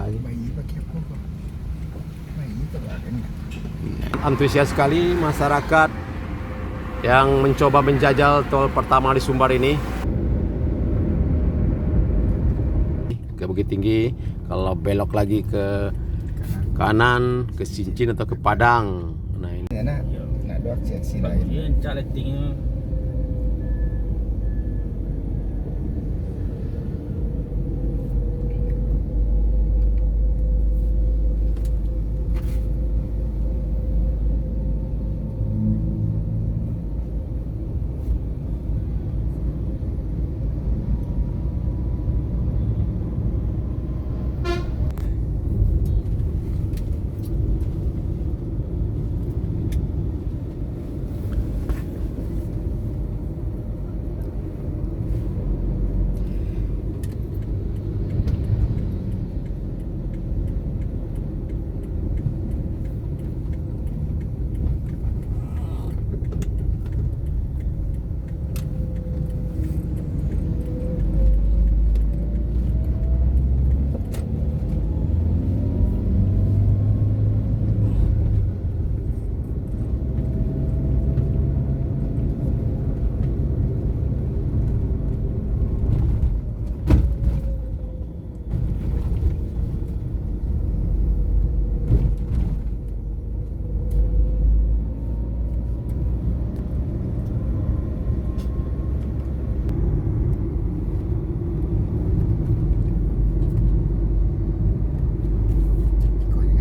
lagi. Bayi pakai apa kok? Bayi terlalu kan? Antusias sekali masyarakat yang mencoba menjajal tol pertama di Sumbar ini. Ke Bukit Tinggi, kalau belok lagi ke kanan ke Sincin atau ke Padang. Nah ini. Ya nak dua aksi lain. Dia encak lettingnya.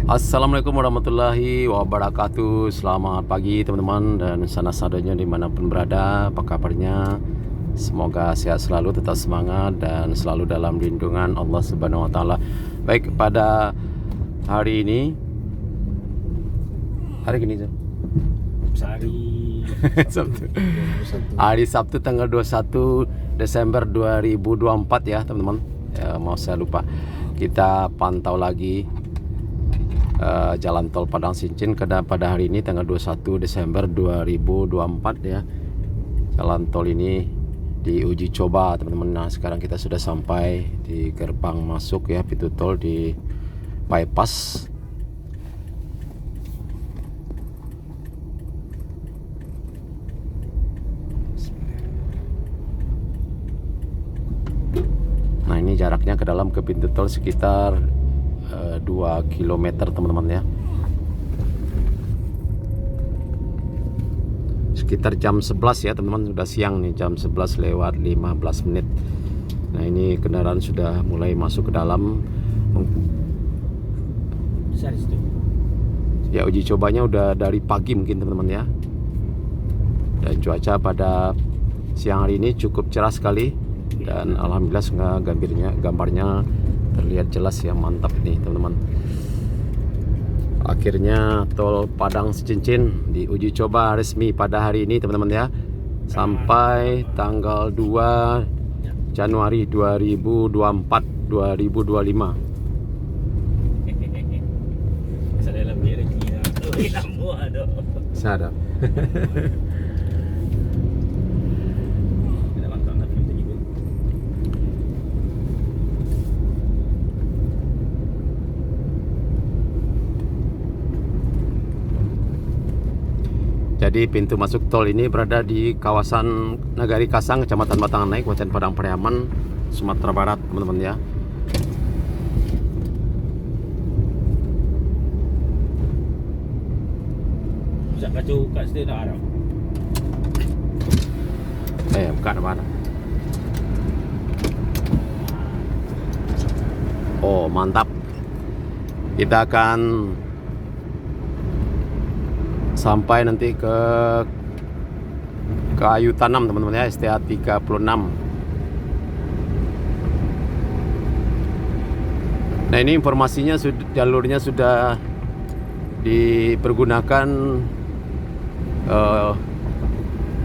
Assalamualaikum warahmatullahi wabarakatuh. Selamat pagi teman-teman dan sana sadanya dimanapun berada. Apa kabarnya? Semoga sehat selalu, tetap semangat dan selalu dalam lindungan Allah Subhanahu Wa Taala. Baik, pada hari ini, hari ini Sabtu. Hari Sabtu tanggal 21 Desember 2024 ya teman-teman. Ya, mau saya lupa. Kita pantau lagi jalan tol Padang Sincin pada hari ini tanggal 21 Desember 2024 ya. Jalan tol ini diuji coba teman-teman. Nah, sekarang kita sudah sampai di gerbang masuk ya, pintu tol di bypass. Nah, ini jaraknya ke dalam ke pintu tol sekitar 2 km teman-teman ya. Sekitar jam 11 ya teman-teman, sudah siang nih, jam 11 lewat 15 menit. Nah, ini kendaraan sudah mulai masuk ke dalam. Ya, uji cobanya udah dari pagi mungkin teman-teman ya. Dan cuaca pada siang hari ini cukup cerah sekali. Dan alhamdulillah gambarnya terlihat jelas ya, mantap nih teman-teman. Akhirnya tol Padang Sincin diuji coba resmi pada hari ini teman-teman ya, sampai tanggal 2 Januari 2024 2025. Sadar. Jadi pintu masuk tol ini berada di kawasan Nagari Kasang, Kecamatan Batangan Naik, Kabupaten Padang Pariaman, Sumatera Barat, teman-teman ya. Bisa kacau kat situ dah Arab. Buka ada mana? Oh, mantap. Kita akan sampai nanti ke Kayu Tanam teman-teman ya, STA 36. Nah, ini informasinya jalurnya sudah dipergunakan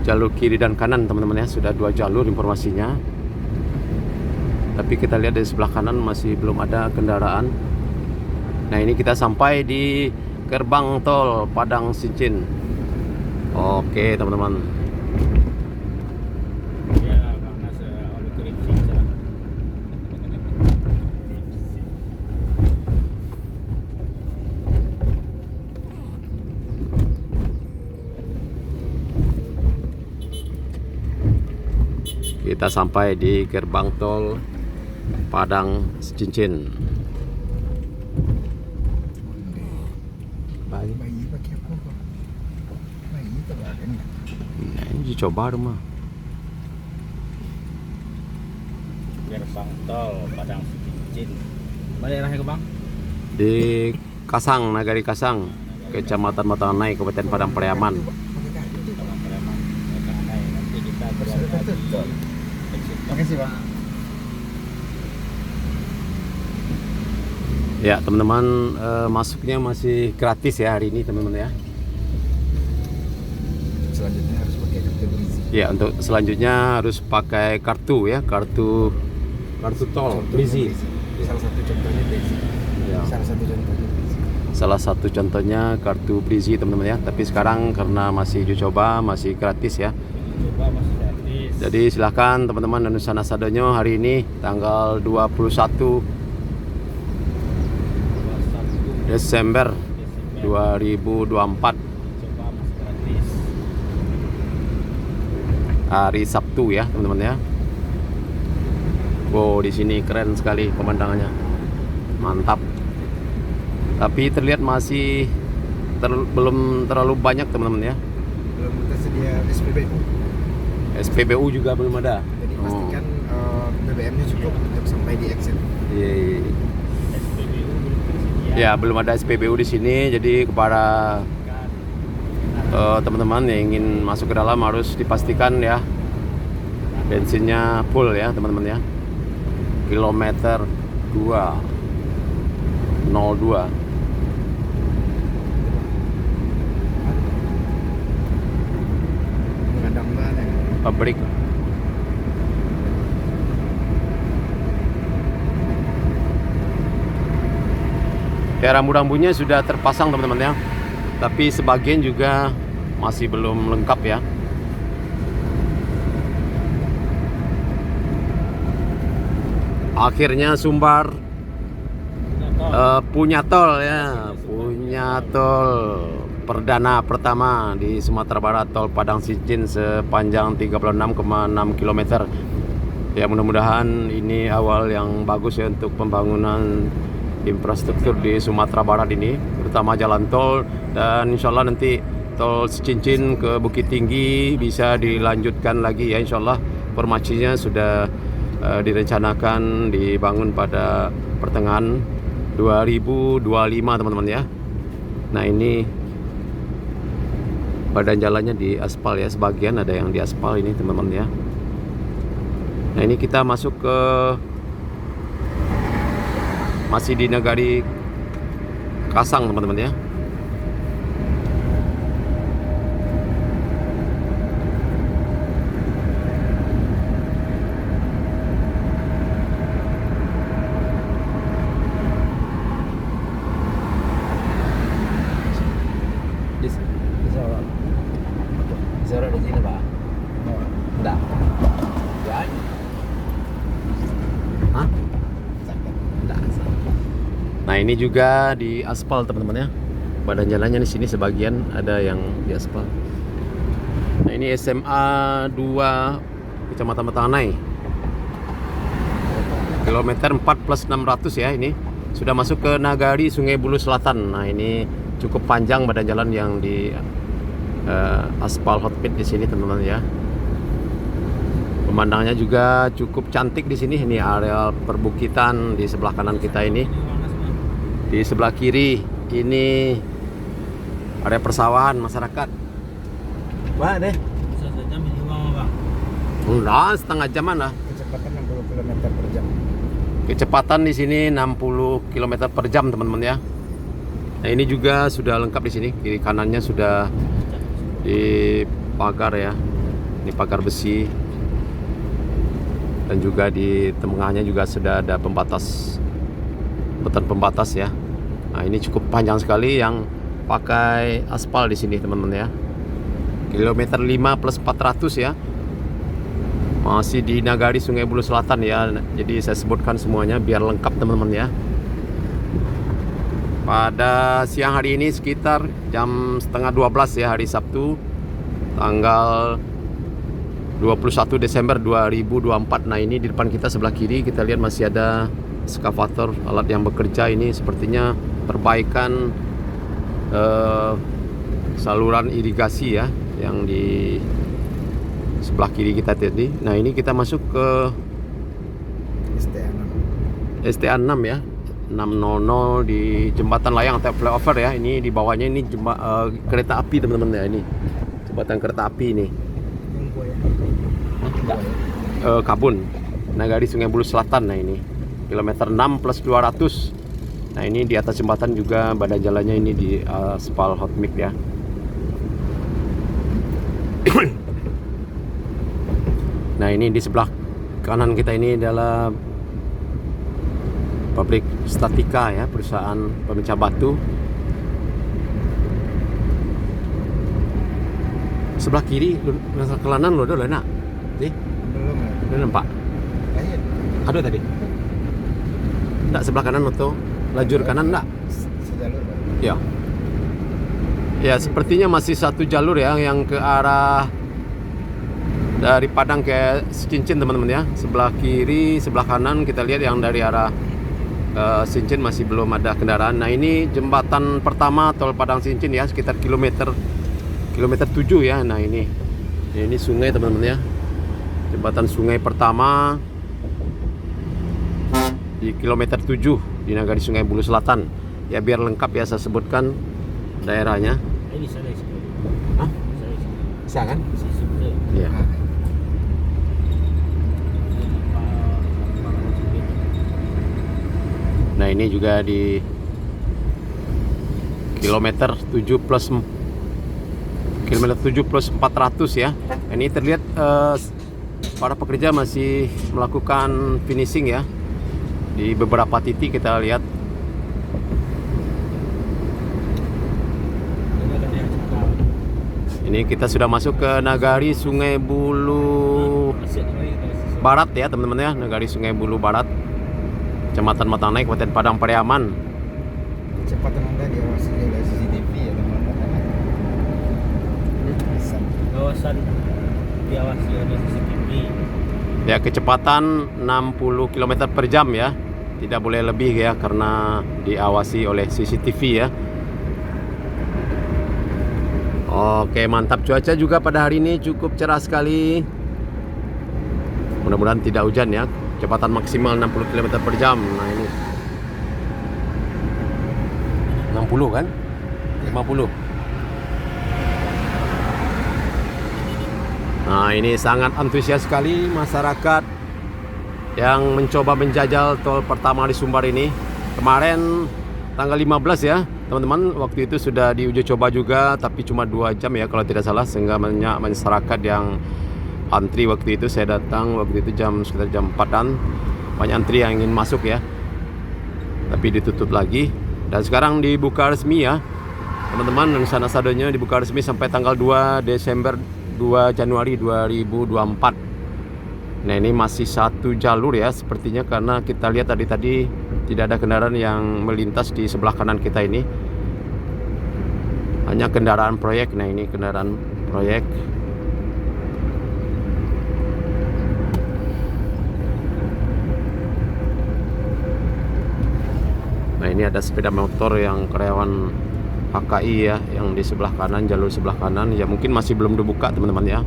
jalur kiri dan kanan teman-teman ya, sudah 2 jalur informasinya. Tapi kita lihat di sebelah kanan masih belum ada kendaraan. Nah, ini kita sampai di gerbang tol Padang Sincin. Oke teman-teman. Ya, masa all kering sih. Kita sampai di gerbang tol Padang Cincin. Baik. Bayi pakai apa kok? Bayi tak ada ni. Nah, ini dicoba rumah. Gerbang tol Padang Cincin. Mana daerahnya ke bang? Di Kasang, Nagari Kasang, Kecamatan Matanganai, Kabupaten Padang Pariaman. Pakai kaki tu. Padang Pariaman. Nanti kita Sudah berada di betul. exit tol. Makasih bang. Ya teman-teman, masuknya masih gratis ya hari ini teman-teman ya. Selanjutnya harus pakai kartu berisi. Ya untuk selanjutnya harus pakai kartu ya, kartu tol berisi. Salah satu contohnya berisi. Ya. Salah satu contohnya berisi. Salah satu contohnya kartu berisi teman-teman ya. Tapi sekarang karena masih uji coba, masih gratis ya. Coba masih gratis. Jadi silahkan teman-teman dan Nusana Sadonyo hari ini tanggal 21 Desember 2024 Coba masih gratis. hari Sabtu ya teman-teman ya. Wow, di sini keren sekali pemandangannya, mantap. Tapi terlihat masih belum terlalu banyak teman-teman ya. Belum tersedia SPBU. SPBU juga belum ada. Jadi pastikan BBM-nya cukup untuk sampai di exit. Iya, iya. SPBU belum tersedia. Ya belum ada SPBU di sini. Jadi kepada teman-teman yang ingin masuk ke dalam harus dipastikan ya bensinnya full ya teman-teman ya. Kilometer 202. Mengadang mana? Pabrik. Ya rambu-rambunya sudah terpasang teman-teman ya. Tapi sebagian juga masih belum lengkap ya. Akhirnya Sumbar punya tol ya, punya tol perdana pertama di Sumatera Barat, tol Padang Cincin sepanjang 36,6 km. Ya mudah-mudahan ini awal yang bagus ya untuk pembangunan infrastruktur di Sumatera Barat ini, terutama jalan tol, dan insya Allah nanti tol Cincin ke Bukit Tinggi bisa dilanjutkan lagi ya insya Allah. Formasinya sudah direncanakan dibangun pada pertengahan 2025 teman-teman ya. Nah ini badan jalannya di aspal ya, sebagian ada yang di aspal ini teman-teman ya. Nah ini kita masuk ke masih di Nagari Kasang teman-teman ya. Zara di sini pak. Enggak. Ya. Hah? Nah ini juga di aspal teman-teman ya. Badan jalannya di sini sebagian ada yang di aspal. Nah ini SMA 2 Kecamatan Matanganai. Kilometer 4+600 ya ini. Sudah masuk ke Nagari Sungai Bulu Selatan. Nah ini cukup panjang badan jalan yang di aspal hot pit di sini teman-teman ya. Pemandangannya juga cukup cantik di sini. Ini areal perbukitan di sebelah kanan kita ini. Di sebelah kiri ini area persawahan masyarakat. Wah deh. Bisa saja minimum bang. Enggak, setengah jaman lah. Kecepatan 60 km per jam. Kecepatan di sini 60 km per jam teman-teman ya. Nah ini juga sudah lengkap di sini. Kiri kanannya sudah dipagar ya. Ini pagar besi. Dan juga di tengahnya juga sudah ada pembatas, beton pembatas ya. Nah ini cukup panjang sekali yang pakai aspal di sini teman-teman ya. Kilometer 5+400 ya. Masih di Nagari Sungai Bulu Selatan ya. Jadi saya sebutkan semuanya biar lengkap teman-teman ya. Pada siang hari ini sekitar jam setengah 12 ya, hari Sabtu tanggal 21 Desember 2024. Nah ini di depan kita sebelah kiri kita lihat masih ada ekskavator alat yang bekerja. Ini sepertinya perbaikan saluran irigasi ya yang di sebelah kiri kita tadi. Nah ini kita masuk ke STA 6 ya, 600 di jembatan layang atau flyover ya. Ini di bawahnya ini kereta api teman-teman ya, ini jembatan kereta api ini. Kabun Nagari Sungai Bulu Selatan. Nah ini kilometer 6 plus 200. Nah ini di atas jembatan juga badan jalannya ini di aspal hot mix ya. Nah ini di sebelah kanan kita ini adalah pabrik Statika ya, perusahaan pemecah batu. Sebelah kiri ke kanan lo udah enak. Belum ya. Udah nampak? Kayaknya Ada tadi? Enggak, sebelah kanan atau lajur kanan enggak? sejalur Pak. Ya. Ya, sepertinya masih satu jalur ya yang ke arah dari Padang ke Cincin teman-teman ya. Sebelah kiri, sebelah kanan kita lihat yang dari arah Cincin masih belum ada kendaraan. Nah, ini jembatan pertama tol Padang Cincin ya, sekitar kilometer 7 ya. Nah, ini sungai teman-teman ya. Jembatan sungai pertama di kilometer 7 di Nagari Sungai Bulu Selatan. Ya biar lengkap ya saya sebutkan daerahnya. Ini sana isi. Hah? Sana isi. Bisa kan? Isi betul. Iya. Nah ini juga di kilometer 7 plus 400 ya. Ini terlihat para pekerja masih melakukan finishing ya. Di beberapa titik kita lihat. Ini kita sudah masuk ke Nagari Sungai Bulu Barat ya teman-teman ya. Nagari Sungai Bulu Barat, Kecamatan Matanai, Kabupaten Padang Pariaman. Kecepatan Anda diawasi oleh CCTV ya teman-teman. Kawasan diawasi oleh CCTV. Ya kecepatan 60 km per jam ya. Tidak boleh lebih ya karena diawasi oleh CCTV ya. Oke, mantap. Cuaca juga pada hari ini cukup cerah sekali. Mudah-mudahan tidak hujan ya. Kecepatan maksimal 60 km per jam. Nah ini 60 kan? 50. Nah ini sangat antusias sekali masyarakat yang mencoba menjajal tol pertama di Sumbar ini. Kemarin tanggal 15 ya teman-teman, waktu itu sudah diuji coba juga, tapi cuma 2 jam ya kalau tidak salah, sehingga banyak masyarakat yang antri waktu itu. Saya datang waktu itu sekitar jam 4-an, banyak antri yang ingin masuk ya, tapi ditutup lagi. Dan sekarang dibuka resmi ya teman-teman, dan sana sadonya dibuka resmi sampai tanggal 2 Desember 2 Januari 2024. Nah ini masih satu jalur ya sepertinya, karena kita lihat tadi tidak ada kendaraan yang melintas di sebelah kanan kita ini, hanya kendaraan proyek. Nah ini kendaraan proyek. Nah ini ada sepeda motor yang karyawan HKI ya, yang di sebelah kanan, jalur sebelah kanan ya, mungkin masih belum dibuka teman-teman ya.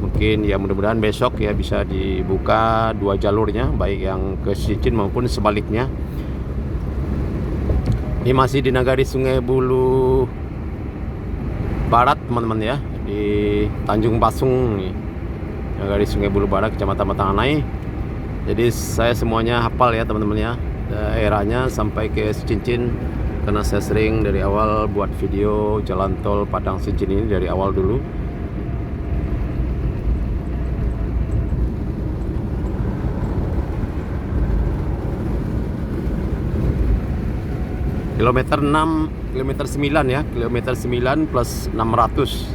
Mungkin ya mudah-mudahan besok ya bisa dibuka 2 jalurnya, baik yang ke Cincin maupun sebaliknya. Ini masih di Nagari Sungai Bulu Barat teman-teman ya, di Tanjung Basung nih. Nagari Sungai Bulu Barat, Kecamatan Matanai. Jadi saya semuanya hafal ya teman-teman ya, daerahnya sampai ke Cincin, karena saya sering dari awal buat video jalan tol Padang Cincin ini dari awal dulu. Kilometer 6, kilometer 9 ya, kilometer 9 plus 600.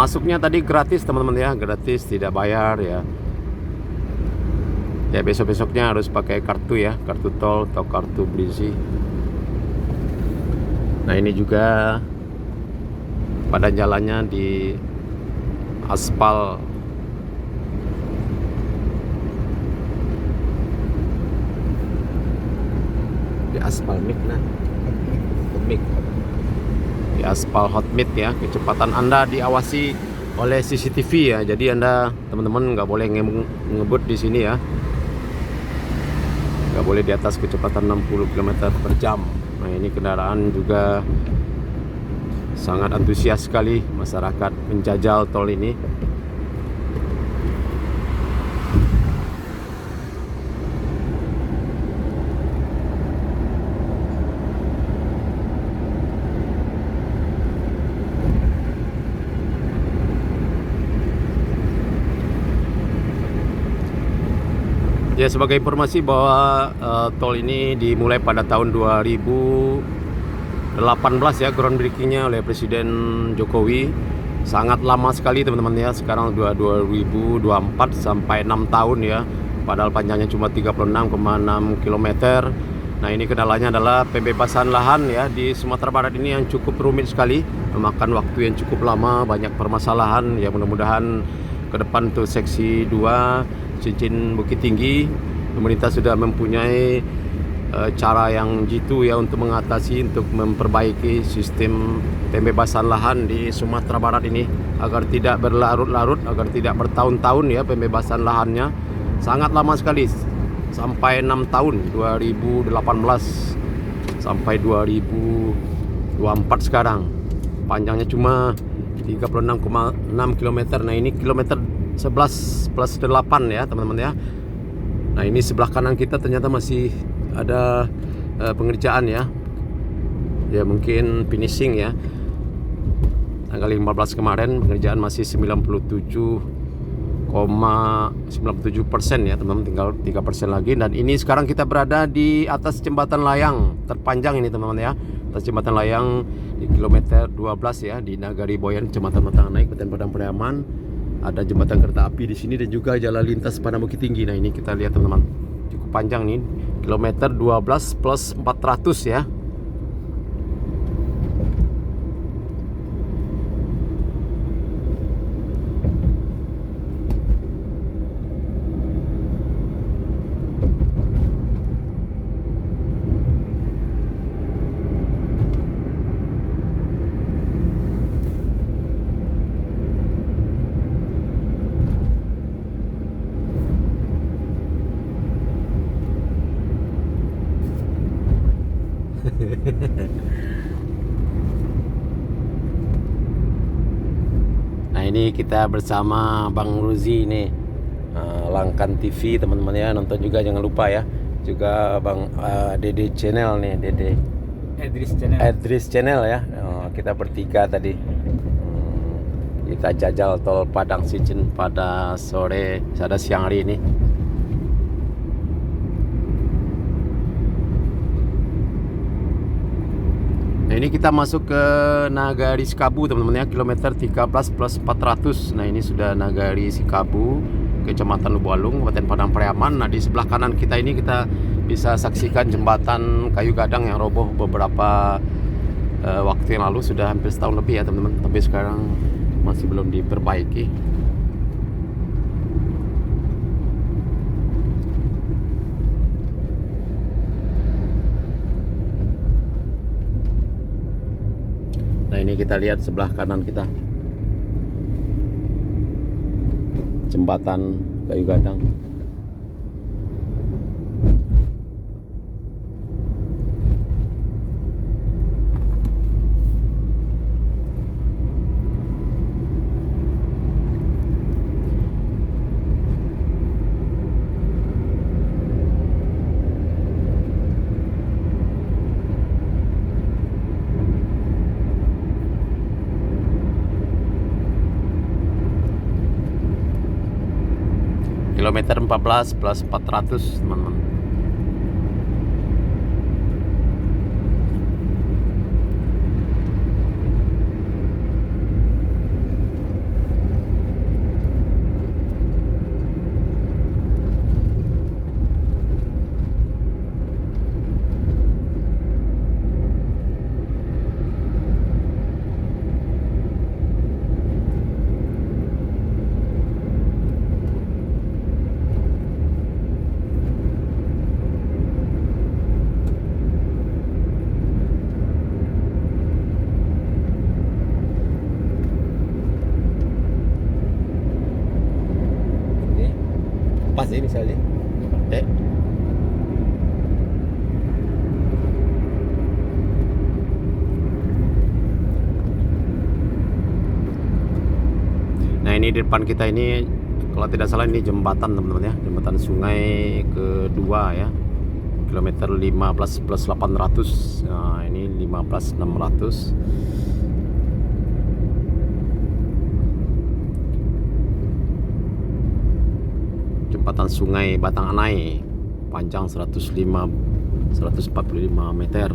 Masuknya tadi gratis teman-teman ya, gratis, tidak bayar ya. Ya besok-besoknya harus pakai kartu ya, kartu tol atau kartu Blizi. Nah ini juga pada jalannya di aspal. Di aspal mik nah. Mik. Di aspal hot mid ya, kecepatan Anda diawasi oleh CCTV ya. Jadi Anda teman-teman nggak boleh ngebut di sini ya. Nggak boleh di atas kecepatan 60 km per jam. Nah ini kendaraan juga sangat antusias sekali masyarakat menjajal tol ini. Ya sebagai informasi bahwa tol ini dimulai pada tahun 2018 ya, groundbreakingnya oleh Presiden Jokowi. Sangat lama sekali teman-teman ya, sekarang 2024 sampai 6 tahun ya. Padahal panjangnya cuma 36,6 km. Nah ini kendalanya adalah pembebasan lahan ya di Sumatera Barat ini yang cukup rumit sekali, memakan waktu yang cukup lama, banyak permasalahan ya. Mudah-mudahan ke depan untuk seksi 2 Cincin Bukit Tinggi, pemerintah sudah mempunyai cara yang jitu ya untuk mengatasi, untuk memperbaiki sistem pembebasan lahan di Sumatera Barat ini agar tidak berlarut-larut, agar tidak bertahun-tahun ya pembebasan lahannya. Sangat lama sekali, sampai 6 tahun, 2018 sampai 2024 sekarang. Panjangnya cuma 36,6 km. Nah ini kilometer 11 plus 8 ya teman-teman ya. Nah ini sebelah kanan kita ternyata masih ada pengerjaan ya. Ya mungkin finishing ya. Tanggal 15 kemarin pengerjaan masih 97,97% ya teman-teman, tinggal 3% lagi. Dan ini sekarang kita berada di atas jembatan layang terpanjang ini teman-teman ya. Atas jembatan layang di kilometer 12 ya, di Nagari Boyan, Kecamatan Matang Naik, Kabupaten Padang Pariaman. Ada jembatan kereta api di sini dan juga jalan lintas Padang Bukit Tinggi. Nah ini kita lihat teman-teman, cukup panjang nih, kilometer 12 plus 400 ya. Nah ini kita bersama Bang Ruzi nih, Langkan TV teman-teman ya, nonton juga jangan lupa ya. Juga Bang Dede Channel nih, Dede Edris Channel ya. Kita bertiga tadi kita jajal tol Padang Cincin pada siang hari ini. Nah ini kita masuk ke Nagari Sikabu teman-teman ya, kilometer 13 plus 400. Nah ini sudah Nagari Sikabu, Kecamatan Lubualung, Kabupaten Padang Pariaman. Nah di sebelah kanan kita ini kita bisa saksikan jembatan kayu gadang yang roboh beberapa waktu yang lalu, sudah hampir setahun lebih ya teman-teman, tapi sekarang masih belum diperbaiki. Nah ini kita lihat sebelah kanan kita, jembatan kayu gadang. Kilometer 14 plus 400 teman-teman. ini di depan kita ini kalau tidak salah ini jembatan teman-teman ya, jembatan sungai kedua ya, kilometer 15 plus 800. Nah ini 15 600. Jembatan sungai Batang Anai, panjang 145 meter.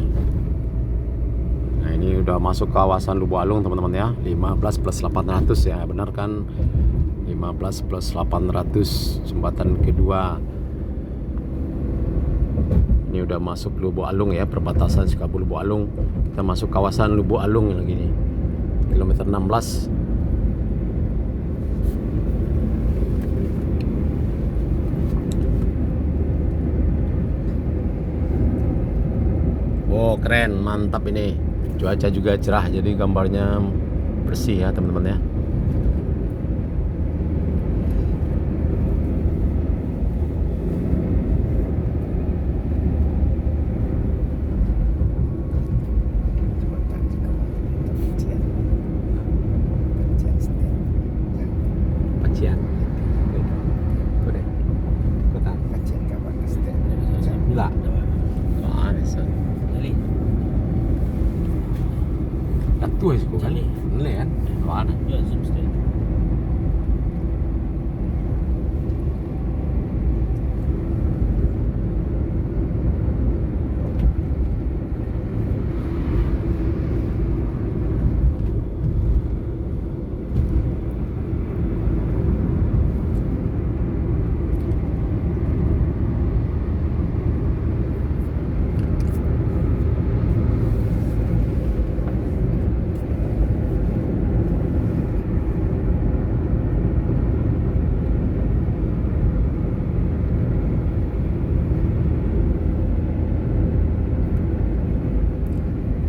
Nah ini udah masuk kawasan Lubuk Alung teman-teman ya, 15 plus 800 ya, benar kan, 15 plus 800 jembatan kedua. Ini udah masuk Lubuk Alung ya, perbatasan Sikabu Lubuk Alung. Kita masuk kawasan Lubuk Alung lagi nih, kilometer 16. Wow, keren, mantap ini. Cuaca juga cerah, jadi gambarnya bersih ya teman-teman ya. Pacian. Tuh deh. Kota. Enggak. Ah, desa. Atuh es ko kan. Nele kan. Mana? Ya, semestinya.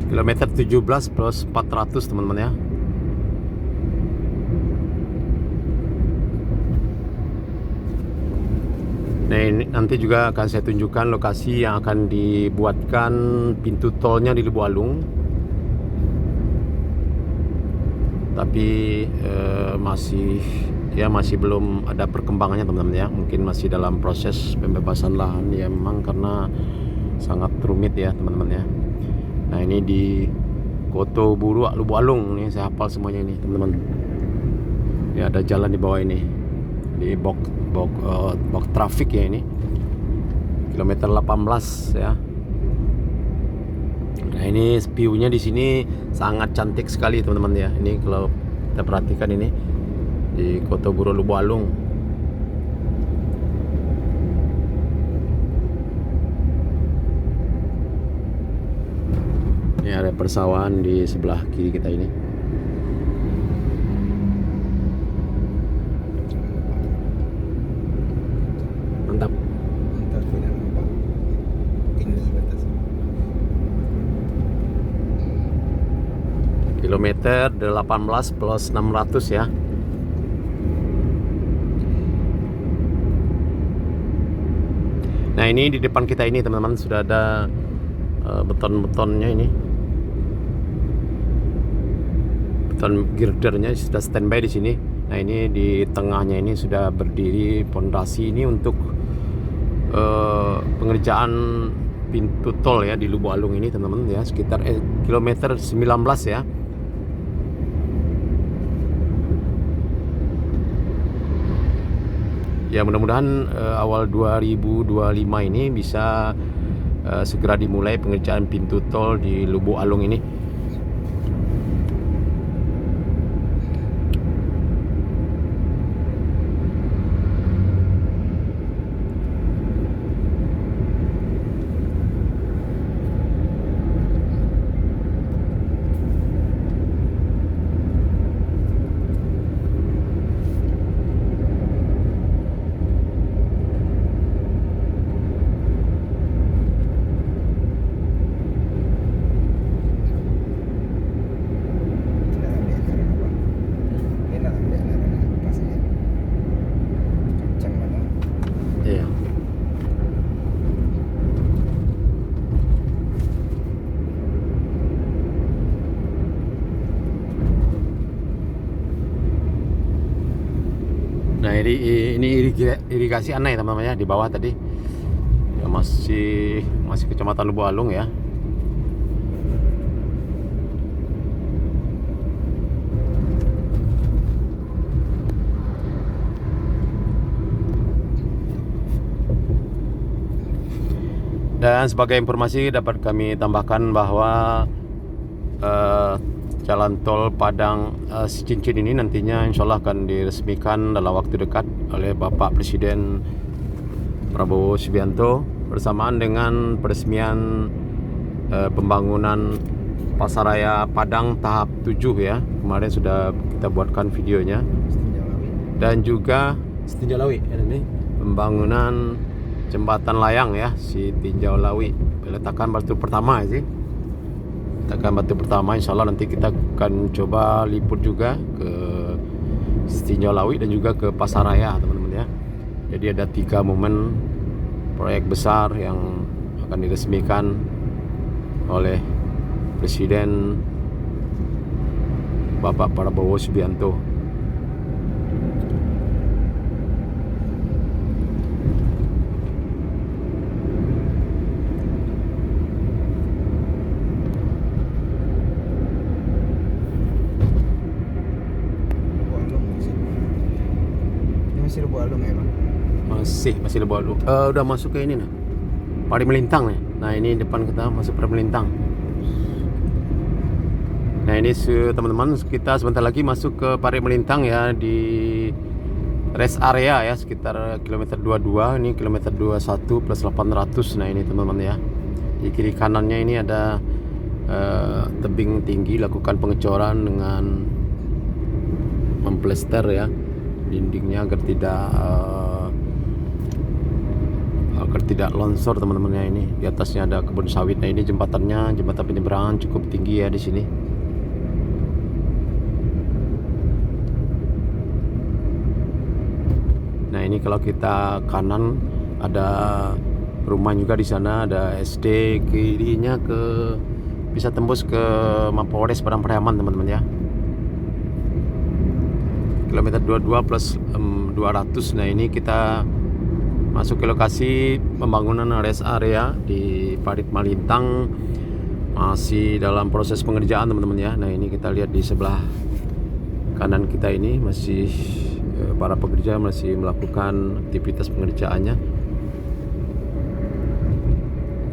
Kilometer 17 plus 400 teman-teman ya. Nah ini nanti juga akan saya tunjukkan lokasi yang akan dibuatkan pintu tolnya di Lubuk Alung. Tapi masih belum ada perkembangannya teman-teman ya. Mungkin masih dalam proses pembebasan lahan ya, memang karena sangat rumit ya teman-teman ya. Nah ini di Koto Buruak Lubuk Alung nih, saya hafal semuanya ini teman-teman. Ini ada jalan di bawah ini, di box traffic ya ini, kilometer 18 ya. Nah ini view-nya di sini sangat cantik sekali teman-teman ya. Ini kalau kita perhatikan ini di Koto Buruak Lubuk Alung. Ini ada persawahan di sebelah kiri kita ini. Mantap. Kilometer 18 plus 600 ya. Nah ini di depan kita ini teman-teman sudah ada beton-betonnya ini. Beton girdernya sudah standby di sini. Nah ini di tengahnya ini sudah berdiri pondasi ini untuk pengerjaan pintu tol ya di Lubuk Alung ini teman-teman ya, sekitar kilometer 19 ya. Ya mudah-mudahan awal 2025 ini bisa segera dimulai pengerjaan pintu tol di Lubuk Alung ini. ini irigasi aneh teman-teman ya, di bawah tadi ya, masih Kecamatan Lubuk Alung ya. Dan sebagai informasi dapat kami tambahkan bahwa jalan tol Padang Cincin ini nantinya insya Allah akan diresmikan dalam waktu dekat oleh Bapak Presiden Prabowo Subianto bersamaan dengan peresmian pembangunan Pasaraya Padang tahap 7 ya. Kemarin sudah kita buatkan videonya. Dan juga Setinjau Lawi ini pembangunan jembatan layang ya, si Tinjau Lawi, peletakan batu pertama sih. Peletakan batu pertama, insya Allah nanti kita akan coba liput juga ke Tinjau Lawi dan juga ke Pasaraya teman-teman ya. Jadi ada 3 momen proyek besar yang akan diresmikan oleh Presiden Bapak Prabowo Subianto. Masih Lubuk Alung ya Bang? Masih Lubuk Alung. Udah masuk ke ini nah, Pari Melintang nih. Nah ini depan kita masuk Pari Melintang. Nah ini teman-teman, kita sebentar lagi masuk ke Pari Melintang ya, di rest area ya, sekitar kilometer 22. Ini kilometer 21 plus 800. Nah ini teman-teman ya, di kiri kanannya ini ada tebing tinggi, lakukan pengecoran dengan memplester ya dindingnya agar tidak longsor teman-teman ya. Ini di atasnya ada kebun sawit. Nah ini jembatan penyeberangan cukup tinggi ya di sini. Nah ini kalau kita kanan ada rumah juga di sana, ada SD, kirinya bisa tembus ke Mapolres Padang Pariaman teman-teman ya. Kilometer 22 plus 200. Nah ini kita masuk ke lokasi pembangunan rest area di Pari Melintang, masih dalam proses pengerjaan teman-teman ya. Nah ini kita lihat di sebelah kanan kita ini masih para pekerja masih melakukan aktivitas pengerjaannya.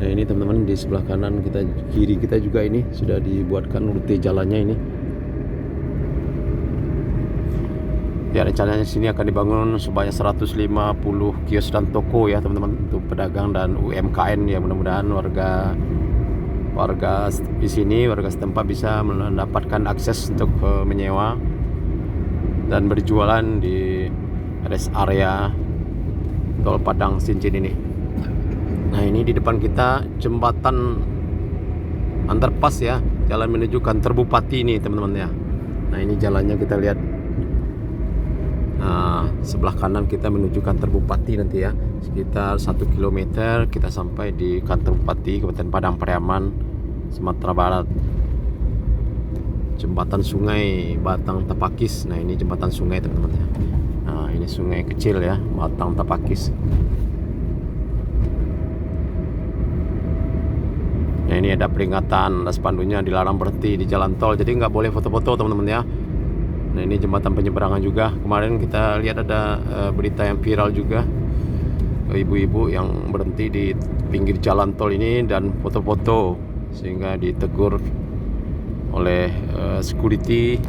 Nah ini teman-teman, di sebelah kanan kita, kiri kita juga ini sudah dibuatkan rute jalannya ini. Ya rencananya sini akan dibangun sebanyak 150 kios dan toko ya teman-teman, untuk pedagang dan UMKM ya. Mudah-mudahan warga di sini, warga setempat bisa mendapatkan akses untuk menyewa dan berjualan di rest area tol Padang Cincin ini. Nah ini di depan kita jembatan underpass ya, jalan menuju kantor Bupati ini teman-teman ya. Nah ini jalannya kita lihat. Nah, sebelah kanan kita menuju kantor Bupati nanti ya, sekitar 1 km kita sampai di kantor Bupati Kabupaten Padang Pariaman, Sumatera Barat. Jembatan Sungai Batang Tapakis. Nah ini jembatan sungai teman-teman ya. Nah ini sungai kecil ya, Batang Tapakis. Nah ini ada peringatan, ada spanduknya dilarang berhenti di jalan tol, jadi nggak boleh foto-foto teman-teman ya. Nah ini jembatan penyeberangan juga. Kemarin kita lihat ada berita yang viral juga, ibu-ibu yang berhenti di pinggir jalan tol ini dan foto-foto, sehingga ditegur oleh security.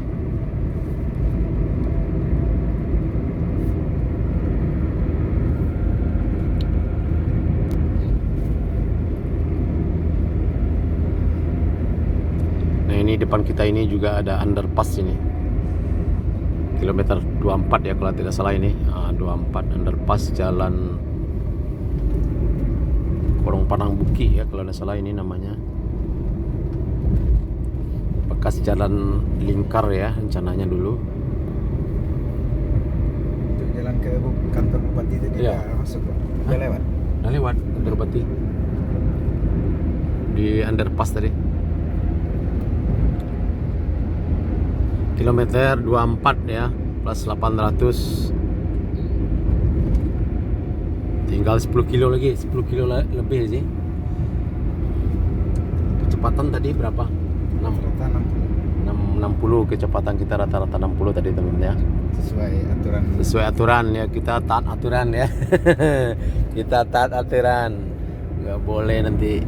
Nah ini depan kita ini juga ada underpass ini, kilometer 24 ya kalau tidak salah ini. 24 underpass jalan Korong Padang Buki ya kalau tidak salah ini namanya. Bekas jalan lingkar ya rencananya dulu. Untuk jalan ke kantor Bupati tadi Iya. udah masuk Bang? Udah lewat? Udah lewat kantor Bupati di underpass tadi. Kilometer 24 ya plus 800. Tinggal 10 kilo lagi, 10 kilo lebih sih. Kecepatan tadi berapa? 60 60 kecepatan kita, rata-rata 60 tadi teman-teman ya. sesuai aturan. Ya, kita taat aturan ya. Kita taat aturan, nggak boleh nanti ya.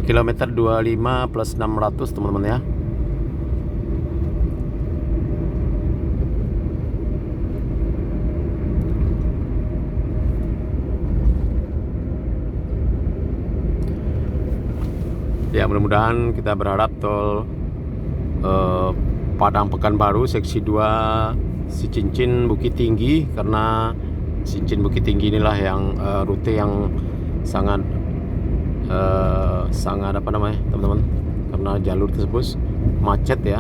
Kilometer 25 plus 600 teman-teman ya. Ya, mudah-mudahan kita berharap tol Padang Pekanbaru seksi 2 Sicincin Bukit Tinggi, karena Sicincin Bukit Tinggi inilah yang rute yang sangat apa namanya teman-teman, karena jalur tersebut macet ya,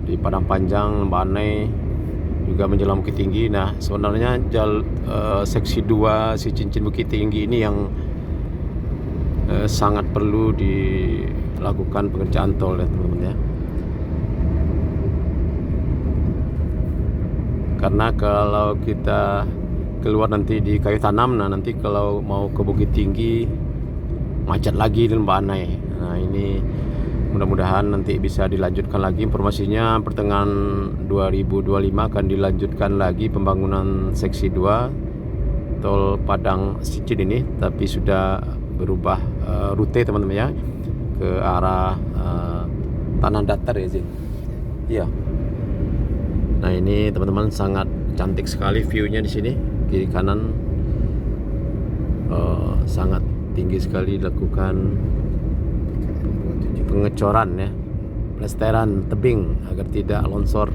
di Padang Panjang, Banai juga menjelang Bukit Tinggi. Nah, sebenarnya seksi 2 Sicincin Bukit Tinggi ini yang sangat perlu dilakukan pengerjaan tol ya teman-teman ya. Karena kalau kita keluar nanti di Kayu Tanam, nah nanti kalau mau ke Bukit Tinggi macet lagi di Banai. Nah, ini mudah-mudahan nanti bisa dilanjutkan lagi informasinya. Pertengahan 2025 akan dilanjutkan lagi pembangunan seksi 2 tol Padang Sicin ini, tapi sudah berubah rute teman-teman ya, ke arah tanah datar ya Zin. Iya. Nah, ini teman-teman sangat cantik sekali view-nya di sini, kiri kanan sangat tinggi sekali, dilakukan pengecoran ya, plesteran tebing agar tidak longsor.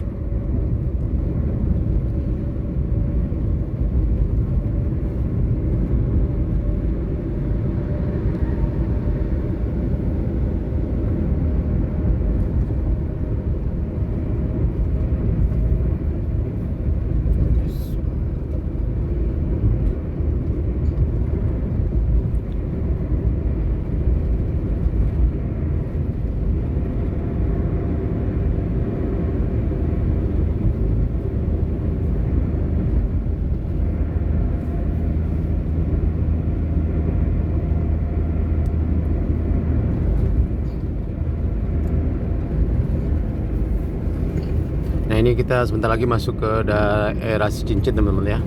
Nah, ini kita sebentar lagi masuk ke daerah Sicincin teman-teman ya.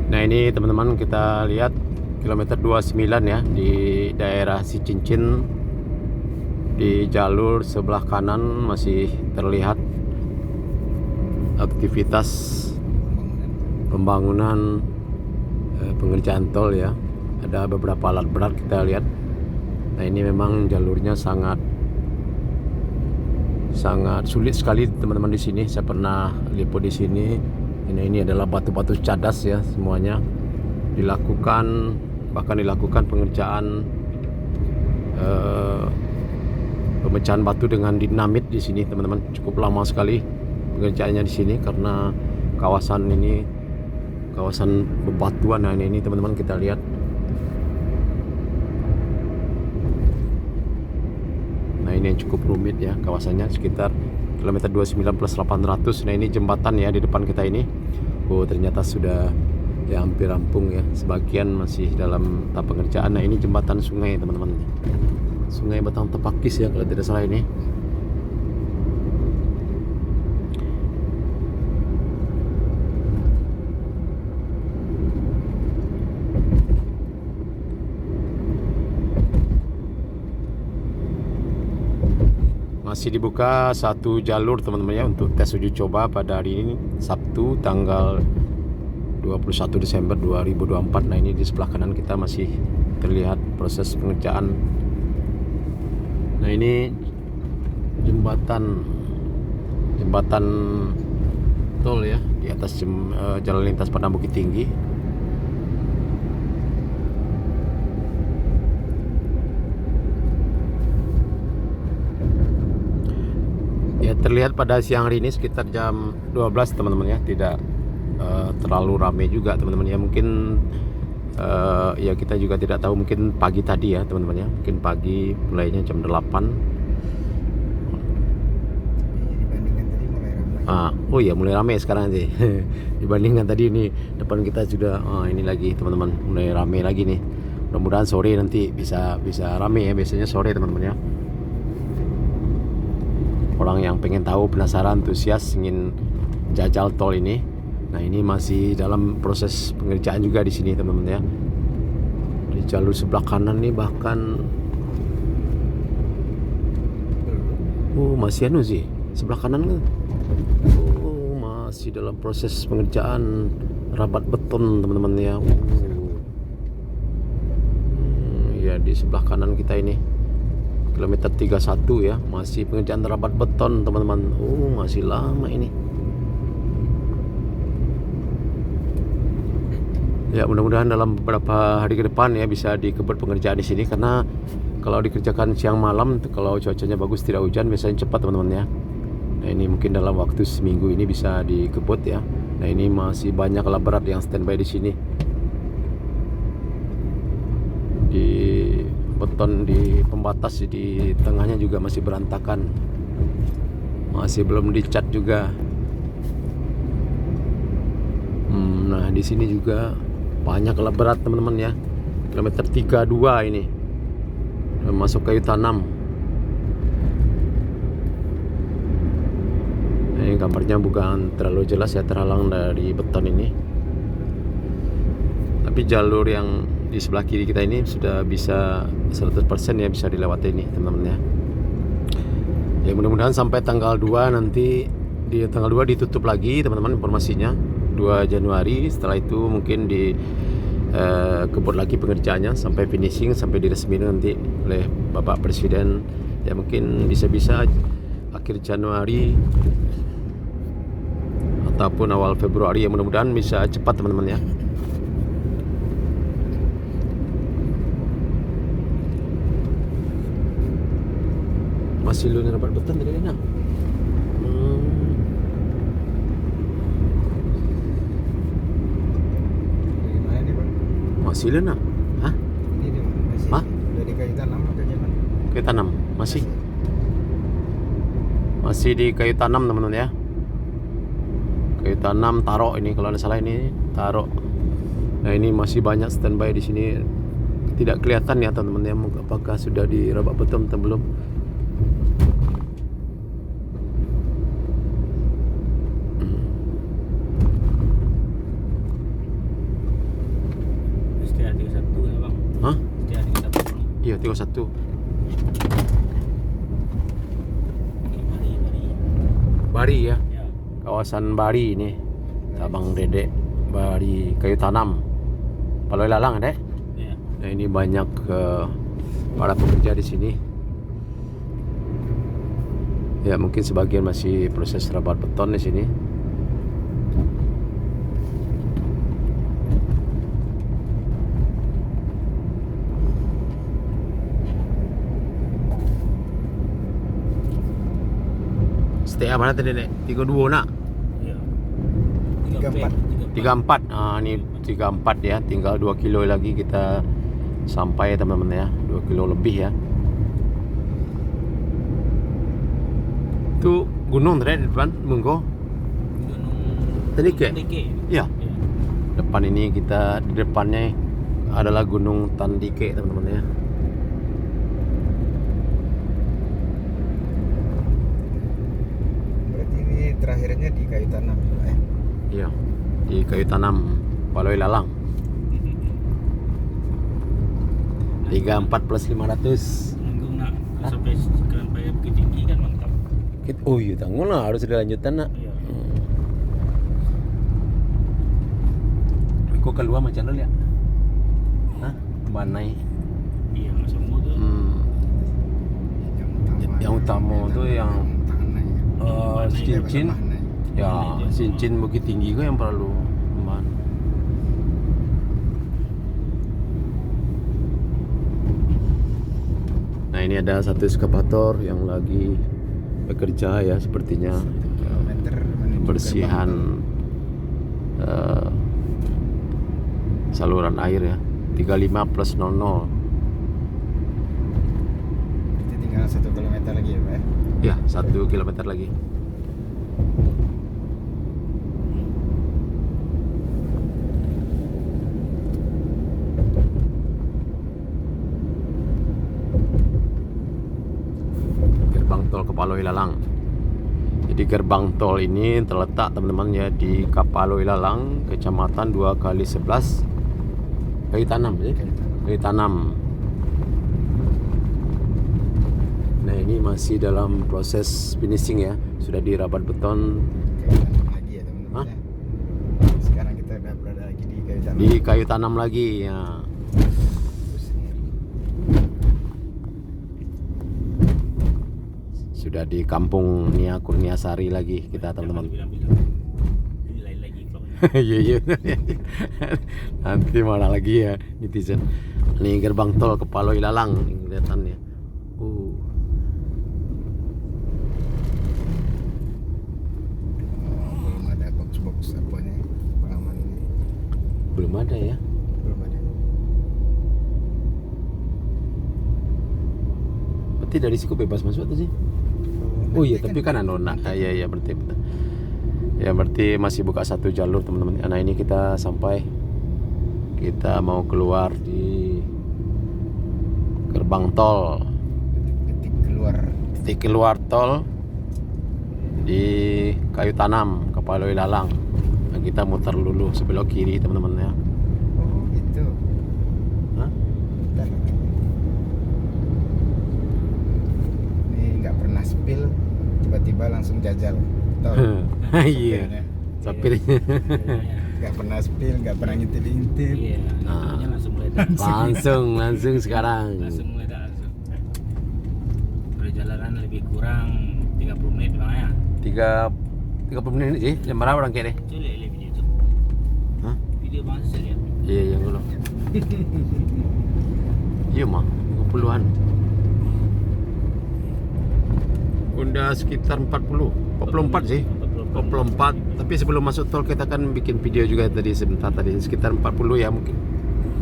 Nah, ini teman-teman kita lihat kilometer 29 ya, di daerah Sicincin. Di jalur sebelah kanan masih terlihat aktivitas pembangunan pengerjaan tol ya. Ada beberapa alat berat kita lihat. Nah, ini memang jalurnya sangat sulit sekali teman-teman di sini. Saya pernah liput di sini. Ini adalah batu-batu cadas ya, semuanya dilakukan, bahkan dilakukan pengerjaan pemecahan batu dengan dinamit di sini teman-teman. Cukup lama sekali pengerjaannya di sini karena kawasan ini kawasan bebatuan. Nah, ini teman-teman kita lihat. Nah, ini yang cukup rumit ya kawasannya, sekitar kilometer 29 plus 800. Nah ini jembatan ya di depan kita ini. Oh ternyata sudah ya hampir rampung ya, sebagian masih dalam tahap pengerjaan. Nah ini jembatan sungai teman-teman, Sungai Batang Tepakis ya kalau tidak salah ini. Masih dibuka satu jalur teman-teman ya untuk tes uji coba pada hari ini Sabtu tanggal 21 Desember 2024. Nah ini di sebelah kanan kita masih terlihat proses pengerjaan. Nah ini jembatan tol ya di atas jalan lintas Padang Bukit Tinggi. Ya terlihat pada siang hari ini sekitar jam 12 teman-teman ya, tidak terlalu ramai juga teman-teman ya. Mungkin ya kita juga tidak tahu, mungkin pagi tadi ya teman-teman ya, mungkin pagi mulainya jam 8. Dibandingkan tadi mulai ramai. Oh ya mulai ramai sekarang sih. Dibandingkan tadi ini depan kita sudah ini lagi teman-teman, mulai ramai lagi nih. Mudah-mudahan sore nanti bisa ramai ya, biasanya sore teman-teman ya. Orang yang pengen tahu, penasaran, antusias ingin jajal tol ini. Nah ini masih dalam proses pengerjaan juga di sini teman-teman ya. Di jalur sebelah kanan nih bahkan masih sih sebelah kanan kan. Masih dalam proses pengerjaan rabat beton teman-teman ya. Ya di sebelah kanan kita ini kilometer 31 ya, masih pengerjaan rabat beton teman-teman. Masih lama ini. Ya mudah-mudahan dalam beberapa hari ke depan ya bisa dikebut pengerjaan di sini, karena kalau dikerjakan siang malam kalau cuacanya bagus tidak hujan biasanya cepat teman-teman ya. Nah ini mungkin dalam waktu seminggu ini bisa dikebut ya. Nah ini masih banyak alat berat yang standby di sini. Di beton di pembatas di tengahnya juga masih berantakan, masih belum dicat juga. Nah di sini juga banyak alat berat teman-teman ya. Kilometer 32 ini masuk kayu tanam. Nah, ini gambarnya bukan terlalu jelas ya, terhalang dari beton ini. Tapi jalur yang di sebelah kiri kita ini sudah bisa 100% ya bisa dilewati ini teman-teman ya. Ya mudah-mudahan sampai tanggal 2 nanti, di tanggal 2 ditutup lagi teman-teman informasinya, 2 Januari. Setelah itu mungkin kebut lagi pengerjaannya sampai finishing, sampai diresmikan nanti oleh Bapak Presiden. Ya mungkin bisa-bisa akhir Januari ataupun awal Februari ya, mudah-mudahan bisa cepat teman-teman ya. Masih lu rapat beton tadi nak. Gimana nih Pak? Masih lu nak? Hah? Ini di mana? Masih Hah? dari kayu tanam atau gimana? Kayu tanam masih di kayu tanam teman-teman ya. Kayu tanam Taro ini kalau tidak salah, ini Taro. Nah ini masih banyak standby di sini, tidak kelihatan ya teman-teman ya, apakah sudah dirabak beton atau belum. STA 31 ya bang. Hah? STA 31. Iya 31. Bari ya. Ya. Kawasan Bari ini. Abang Dedek Bari kayu tanam. Paloi Lalang Dek. Ya. Nah ini banyak para pekerja di sini. Ya mungkin sebagian masih proses rabat beton di sini. STA mana tadi Dek? 32 nak? Ya. 34. 34. Ini 34 ya, tinggal 2 kilo lagi kita sampai teman-teman ya, 2 kilo lebih ya. gunung tadi di depan Munggo. Gunung Tandike. Tandike. Iya. Iya. Depan ini kita di depannya adalah Gunung Tandike teman-teman ya. Berarti ini terakhirnya di kayu tanam ya, Pak, ya? Iya. Di kayu tanam Paloi Lalang. 34 plus 500. Nanggung nak sampai sampai Bukit Tinggi kan mantap. Oh iya, tanggung lah harus dilanjutkan nak. Iya. Kok keluar macam dulu ya? Hah? Banai. Iya, semua tuh. Yang utama tuh yang Banai. cincin. Ya, cincin Bukit Tinggi kok yang perlu teman. Nah ini ada satu eskavator yang lagi bekerja ya sepertinya kilometer menuju pembersihan saluran air ya. 35 plus 00. Berarti tinggal 1 kilometer lagi ya, Pak, ya? Ya, 1 kilometer lagi. Gerbang tol Kapaloi Lalang. Jadi gerbang tol ini terletak teman-teman ya di Kapaloi Lalang, Kecamatan 2x11 Kayu Tanam ya. Kayu Tanam. Nah ini masih dalam proses finishing ya, sudah dirabat beton Kayu tanam lagi ya, teman-teman. Hah? Ya. Sekarang kita udah berada lagi di kayu tanam. di kayu tanam lagi ya. Sudah di kampung Nia Kurniasari lagi kita teman-teman. Bilang-bilang. Ini lain lagi vlognya. Iya iya. Nanti marah lagi ya netizen. Ini gerbang tol Kapaloi Lalang yang kelihatannya. Belum ada box-box apanya pengaman ini. Belum ada ya. Belum ada. Berarti dari situ bebas masuk tuh sih. Oh iya, tapi kan anona. Iya berarti. Ya berarti masih buka satu jalur teman-teman. Nah ini kita sampai, kita mau keluar di gerbang tol, titik keluar tol di Kayu Tanam Kapaloi Lalang. Nah, kita muter dulu sebelok kiri teman-teman ya. Oh gitu. Hah? Bentar. Ini nggak pernah spill, tiba-tiba langsung jajal. Tahu? Iya. Sopirnya. Nggak pernah spill, nggak pernah ngintip-ngintip. Iya, Nah. intinya langsung meledak. langsung sekarang. Langsung meledak langsung. Perjalanan lebih kurang 30 menit bang ya. 30 menit sih. Jam berapa orang kayak deh? Coba lihat video itu. Hah? Video bang saya lihat. Iya yang dulu. Iya mah 50-an. Udah sekitar 44 sih. 44. Tapi sebelum masuk tol kita kan bikin video juga tadi sebentar tadi sekitar 40 ya mungkin.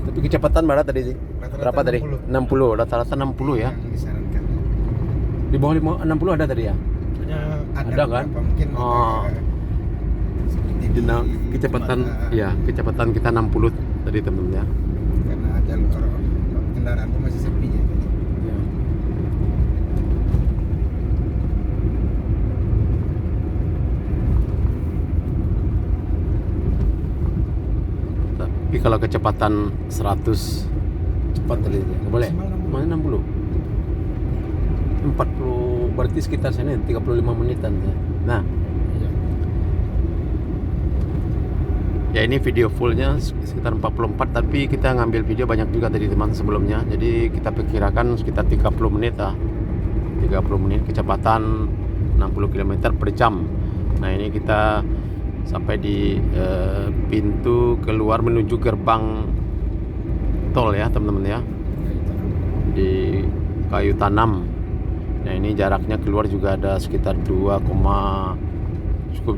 Tapi kecepatan berapa tadi sih? Rata-rata Berapa tadi? 60. Rata-rata 60 ya. Yang disarankan. Di bawah 60 ada tadi ya? Ada kan? beberapa, mungkin Oh. ada, seperti di Kecepatan Sumatera, ya, kecepatan kita 60 tadi teman-teman ya. karena jalur kendaraan itu masih sepi ya tadi. Ya. Tapi kalau kecepatan 100 cepat tadi nggak boleh. Maksimal 60. Mana 60? 40 berarti sekitar sana 35 menitan ya. Nah, ya ini video fullnya sekitar 44 tapi kita ngambil video banyak juga tadi teman sebelumnya. Jadi kita perkirakan sekitar 30 menit lah. 30 menit kecepatan 60 km per jam. Nah, ini kita sampai di pintu keluar menuju gerbang tol ya, teman-teman ya. Di Kayu Tanam. Nah, ini jaraknya keluar juga ada sekitar cukup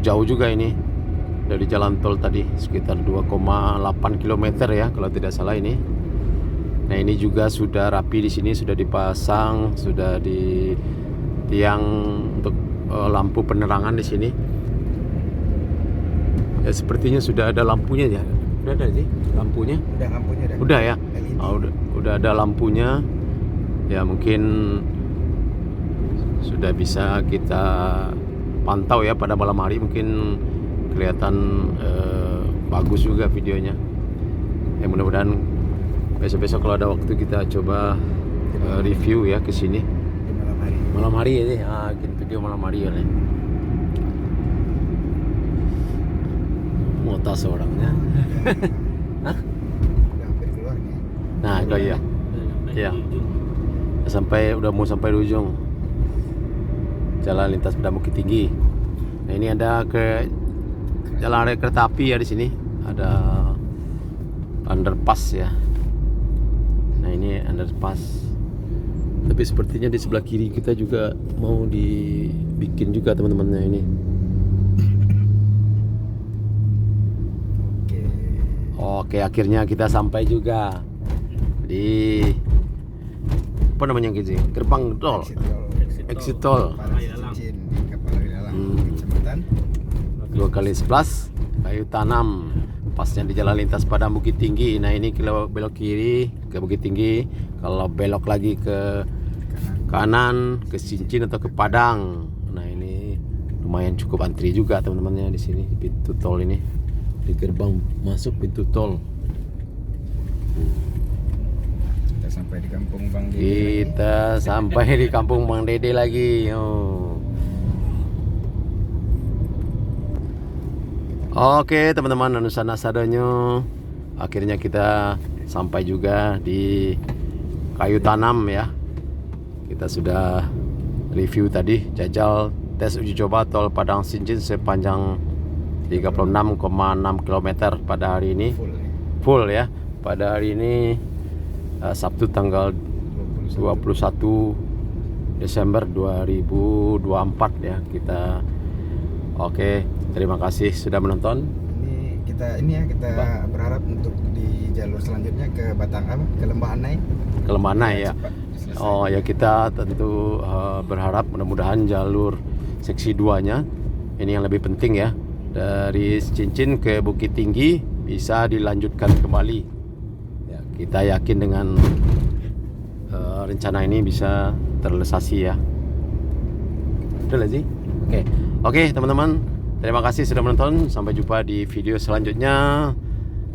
jauh juga ini. Dari jalan tol tadi sekitar 2,8 km ya kalau tidak salah ini. Nah ini juga sudah rapi di sini, sudah dipasang, sudah di tiang untuk lampu penerangan di sini. Ya sepertinya sudah ada lampunya ya. Udah ada sih lampunya. Udah lampunya udah. Udah ya. LED. Udah ada lampunya. Ya mungkin sudah bisa kita pantau ya pada malam hari, mungkin kelihatan bagus juga videonya. Ya mudah-mudahan besok-besok kalau ada waktu kita coba review ya ke sini. Di malam hari. Malam hari ya sih. Bikin video malam hari ya. Mau tas orangnya. Hah? Udah hampir keluar nih. Nah, itu iya. Iya. Udah mau sampai di ujung. Jalan lintas pada Bukit Tinggi. Nah, ini ada jalan rel kereta api ya di sini. Ada underpass ya. Nah, ini underpass. Tapi sepertinya di sebelah kiri kita juga mau dibikin juga teman-temannya ini. Oke, akhirnya kita sampai juga di apa namanya gitu, gerbang tol, exit tol. Padang Cincin di Kepala Dalam Kecamatan 2x11 Kayu Tanam, pasnya di jalan lintas Padang Bukit Tinggi. Nah ini kalau belok kiri ke Bukit Tinggi, kalau belok lagi ke kanan ke Cincin atau ke Padang. Nah ini lumayan cukup antri juga teman-temannya di sini, di pintu tol ini, di gerbang masuk pintu tol. Kita sampai di kampung Bang Dede. Kita sampai di kampung Bang Dede lagi. Oke teman-teman, Anusana Sadonyo, akhirnya kita sampai juga di Kayu Tanam ya. Kita sudah review tadi, jajal tes uji coba tol Padang Cincin sepanjang 36,6 km pada hari ini. Full ya. Pada hari ini Sabtu tanggal 21 Desember 2024 ya. Kita oke, terima kasih sudah menonton. Kita berharap untuk di jalur selanjutnya ke ke Lembah Anai. Ke Lembah Anai ya. Selesai. Oh ya, kita tentu berharap mudah-mudahan jalur seksi 2-nya ini yang lebih penting ya, dari Cincin ke Bukit Tinggi bisa dilanjutkan kembali ya. Kita yakin dengan rencana ini bisa terrealisasi ya. Betul sih? Oke teman-teman, terima kasih sudah menonton. Sampai jumpa di video selanjutnya.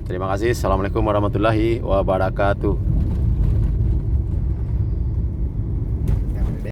Terima kasih. Assalamualaikum warahmatullahi wabarakatuh.